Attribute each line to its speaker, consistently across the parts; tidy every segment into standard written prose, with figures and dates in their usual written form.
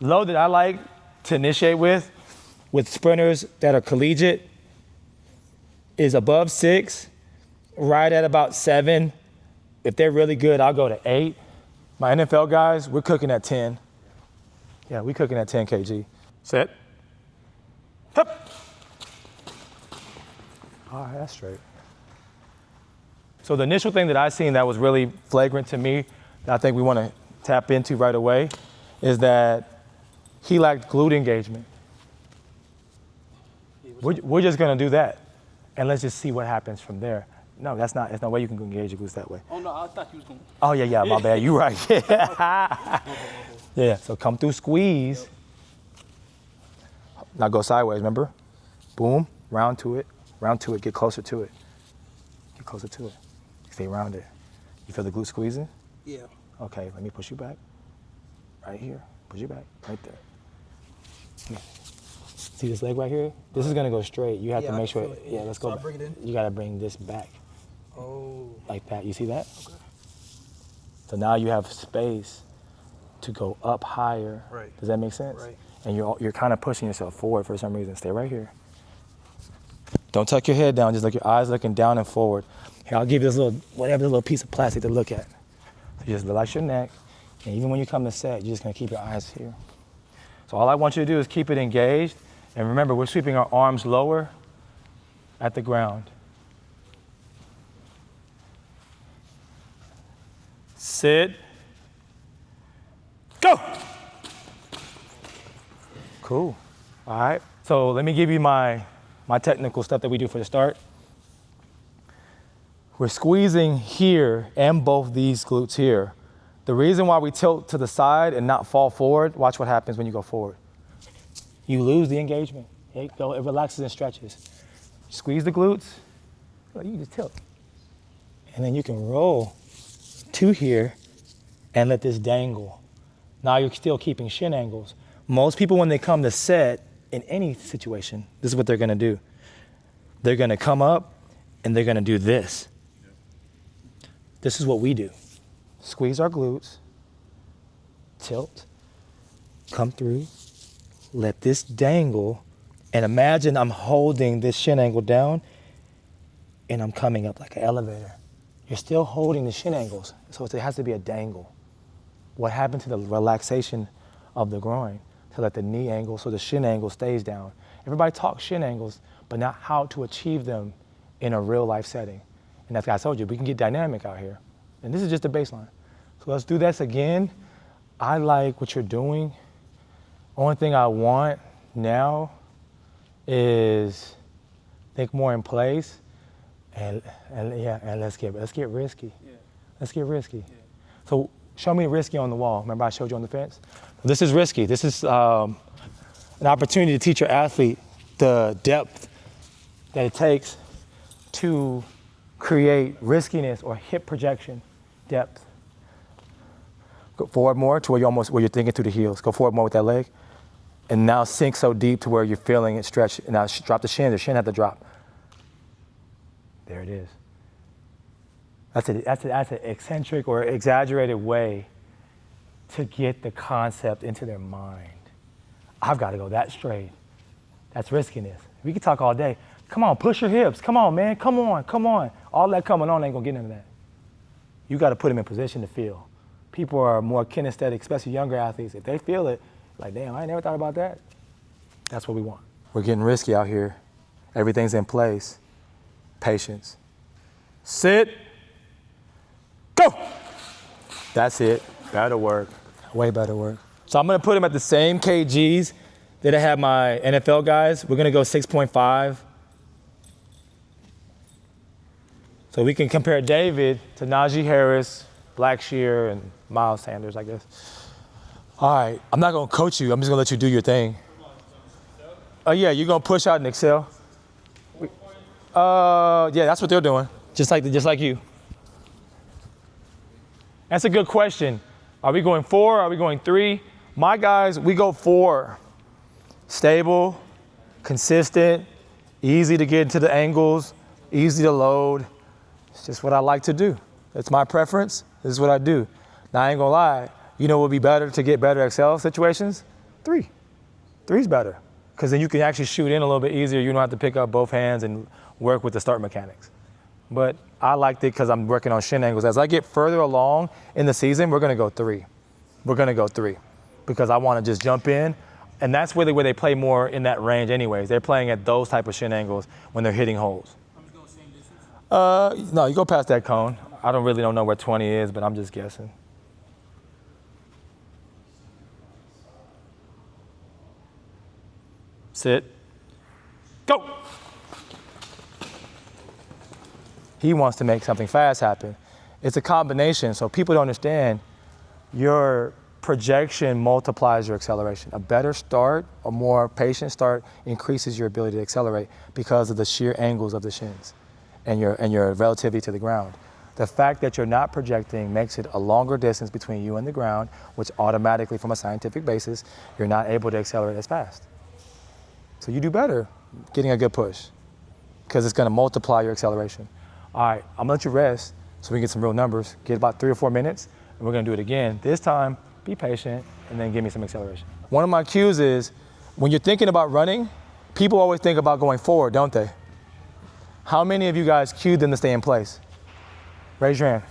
Speaker 1: Load that I like to initiate with sprinters that are collegiate is above 6, right at about 7. If they're really good, I'll go to 8. My NFL guys, we're cooking at 10. Yeah, we're cooking at 10 kg. Set. Hup. All right, that's straight. So the initial thing that I seen that was really flagrant to me, that I think we want to tap into right away, is that he lacked glute engagement. We're just going to do that, and let's just see what happens from there. No, there's no way you can engage your glutes that way.
Speaker 2: Oh, no, I thought you was going to.
Speaker 1: Oh, yeah, my bad. You're right. Yeah, so come through squeeze. Now go sideways, remember? Boom, round to it, get closer to it. Get closer to it. Stay rounded. You feel the glute squeezing?
Speaker 2: Yeah.
Speaker 1: Okay, let me push you back. Right here, push you back, right there. See this leg right here? This is gonna go straight. You have to make sure, let's go.
Speaker 2: So I bring it in?
Speaker 1: You gotta bring this back.
Speaker 2: Oh.
Speaker 1: Like that, you see that?
Speaker 2: Okay.
Speaker 1: So now you have space to go up higher.
Speaker 2: Right.
Speaker 1: Does that make sense?
Speaker 2: Right.
Speaker 1: And you're kind of pushing yourself forward for some reason. Stay right here. Don't tuck your head down, just like your eyes looking down and forward. Here, I'll give you this little piece of plastic to look at. So you just relax your neck, and even when you come to set, you're just gonna keep your eyes here. So all I want you to do is keep it engaged, and remember, we're sweeping our arms lower at the ground. Sit. Go! Cool. All right. So let me give you my technical stuff that we do for the start. We're squeezing here and both these glutes here. The reason why we tilt to the side and not fall forward, watch what happens when you go forward. You lose the engagement. It relaxes and stretches. Squeeze the glutes, you just tilt. And then you can roll to here and let this dangle. Now you're still keeping shin angles. Most people, when they come to set, in any situation, this is what they're gonna do. They're gonna come up and they're gonna do this. This is what we do. Squeeze our glutes, tilt, come through, let this dangle, and imagine I'm holding this shin angle down and I'm coming up like an elevator. You're still holding the shin angles, so it has to be a dangle. What happened to the relaxation of the groin to let the knee angle so the shin angle stays down? Everybody talks shin angles, but not how to achieve them in a real life setting. And that's why I told you, we can get dynamic out here. And this is just the baseline. So let's do this again. I like what you're doing. Only thing I want now is think more in place, and let's get risky.
Speaker 2: Yeah.
Speaker 1: Let's get risky.
Speaker 2: Yeah.
Speaker 1: So show me risky on the wall. Remember I showed you on the fence? This is risky. This is an opportunity to teach your athlete the depth that it takes to create riskiness or hip projection depth. Go forward more to where you're thinking through the heels. Go forward more with that leg. And now sink so deep to where you're feeling it stretch. And now drop the shin had to drop. There it is. That's an eccentric or exaggerated way to get the concept into their mind. I've got to go that straight. That's riskiness. We can talk all day. Come on, push your hips. Come on, man. Come on. All that coming on ain't gonna get into that. You got to put them in position to feel. People are more kinesthetic, especially younger athletes. If they feel it, like, damn, I never thought about that. That's what we want. We're getting risky out here. Everything's in place. Patience. Sit. Go. That's it. Better work. Way better work. So I'm gonna put them at the same kgs that I have my NFL guys. We're gonna go 6.5. So we can compare David to Najee Harris, Blackshear, and Miles Sanders, I guess. All right, I'm not gonna coach you. I'm just gonna let you do your thing. Oh yeah, you're gonna push out and excel. Yeah, that's what they're doing. Just like you. That's a good question. Are we going 4? Are we going 3? My guys, we go 4. Stable, consistent, easy to get into the angles, easy to load. It's just what I like to do. It's my preference. This is what I do. Now, I ain't gonna lie. You know what would be better to get better Excel situations? 3. 3's better, because then you can actually shoot in a little bit easier. You don't have to pick up both hands and work with the start mechanics. But I liked it because I'm working on shin angles. As I get further along in the season, we're gonna go 3. We're gonna go 3, because I wanna just jump in, and that's really where they play more in that range anyways. They're playing at those type of shin angles when they're hitting holes.
Speaker 2: I'm just going same distance.
Speaker 1: No, you go past that cone. I don't know where 20 is, but I'm just guessing. Sit. Go. He wants to make something fast happen. It's a combination, so people don't understand your projection multiplies your acceleration. A better start, a more patient start increases your ability to accelerate because of the sheer angles of the shins and your relativity to the ground. The fact that you're not projecting makes it a longer distance between you and the ground, which automatically, from a scientific basis, you're not able to accelerate as fast. So you do better getting a good push, because it's gonna multiply your acceleration. All right, I'm gonna let you rest so we can get some real numbers. Get about 3 or 4 minutes, and we're gonna do it again. This time, be patient, and then give me some acceleration. One of my cues is, when you're thinking about running, people always think about going forward, don't they? How many of you guys cued them to stay in place? Raise your hand.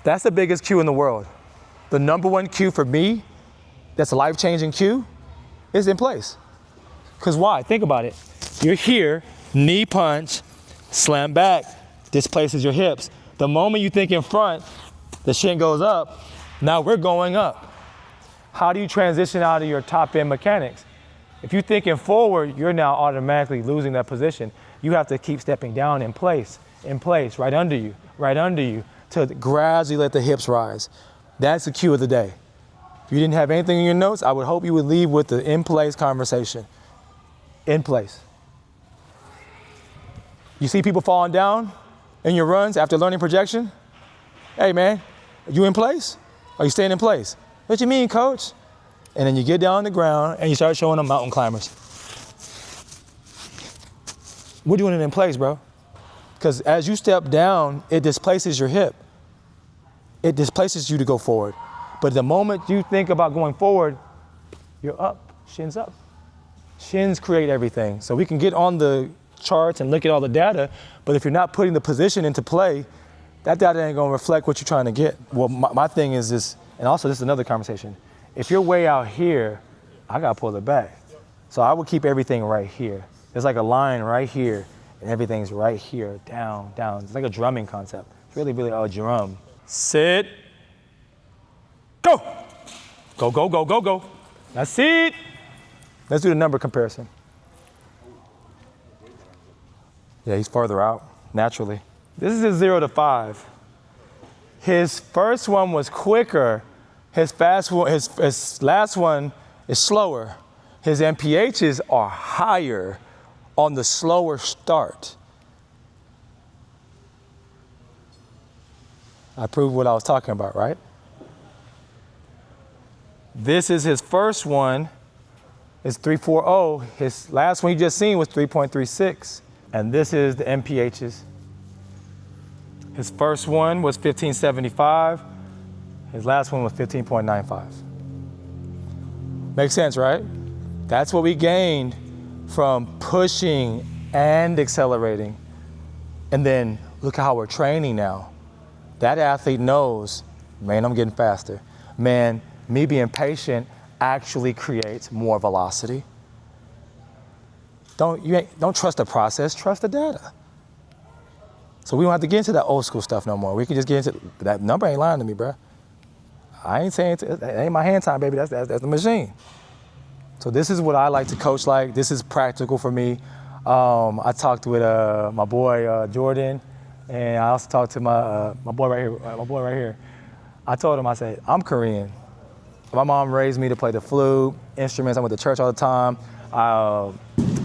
Speaker 1: That's the biggest cue in the world. The number one cue for me, that's a life-changing cue, is in place. Because why? Think about it. You're here, knee punch, slam back, displaces your hips. The moment you think in front, the shin goes up, now we're going up. How do you transition out of your top end mechanics? If you're thinking forward, you're now automatically losing that position. You have to keep stepping down in place, right under you, to gradually let the hips rise. That's the cue of the day. If you didn't have anything in your notes, I would hope you would leave with the in-place conversation. In place. You see people falling down in your runs after learning projection? Hey man, are you in place? Are you staying in place? What you mean, coach? And then you get down on the ground and you start showing them mountain climbers. We're doing it in place, bro. Because as you step down, it displaces your hip. It displaces you to go forward. But the moment you think about going forward, you're up, shins up. Shins create everything. So we can get on the charts and look at all the data, but if you're not putting the position into play, that data ain't gonna reflect what you're trying to get. Well, my thing is this, and also this is another conversation. If you're way out here, I gotta pull it back. So I would keep everything right here. There's like a line right here, and everything's right here, down, down. It's like a drumming concept. It's really, really a drum. Sit. Go. Go, go, go, go, go. That's it. Let's do the number comparison. Yeah, he's farther out, naturally. This is his 0 to 5. His first one was quicker. His last one is slower. His MPHs are higher on the slower start. I proved what I was talking about, right? This is his first one, it's 340. His last one you just seen was 3.36. And this is the MPHs. His first one was 1575. His last one was 15.95. Makes sense, right? That's what we gained from pushing and accelerating. And then look how we're training now. That athlete knows, man, I'm getting faster. Man, me being patient actually creates more velocity. Don't trust the process, trust the data. So we don't have to get into that old school stuff no more. We can just get into, that number ain't lying to me, bro. I ain't saying, it ain't my hand time, baby, that's the machine. So this is what I like to coach like. This is practical for me. I talked with my boy Jordan, and I also talked to my boy right here. I told him, I said, I'm Korean. My mom raised me to play the flute, instruments. I went to church all the time.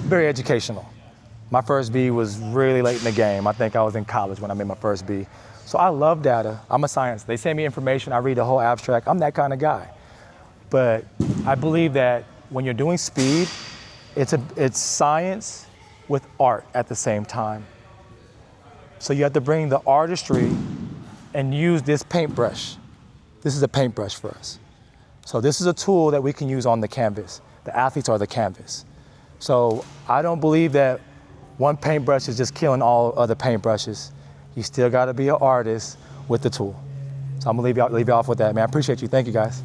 Speaker 1: Very educational. My first B was really late in the game. I think I was in college when I made my first B. So I love data. I'm a science. They send me information. I read the whole abstract. I'm that kind of guy. But I believe that when you're doing speed, it's science with art at the same time. So you have to bring the artistry and use this paintbrush. This is a paintbrush for us. So this is a tool that we can use on the canvas. The athletes are the canvas. So I don't believe that one paintbrush is just killing all other paintbrushes. You still gotta be an artist with the tool. So I'm gonna leave you off with that, man. I appreciate you. Thank you, guys.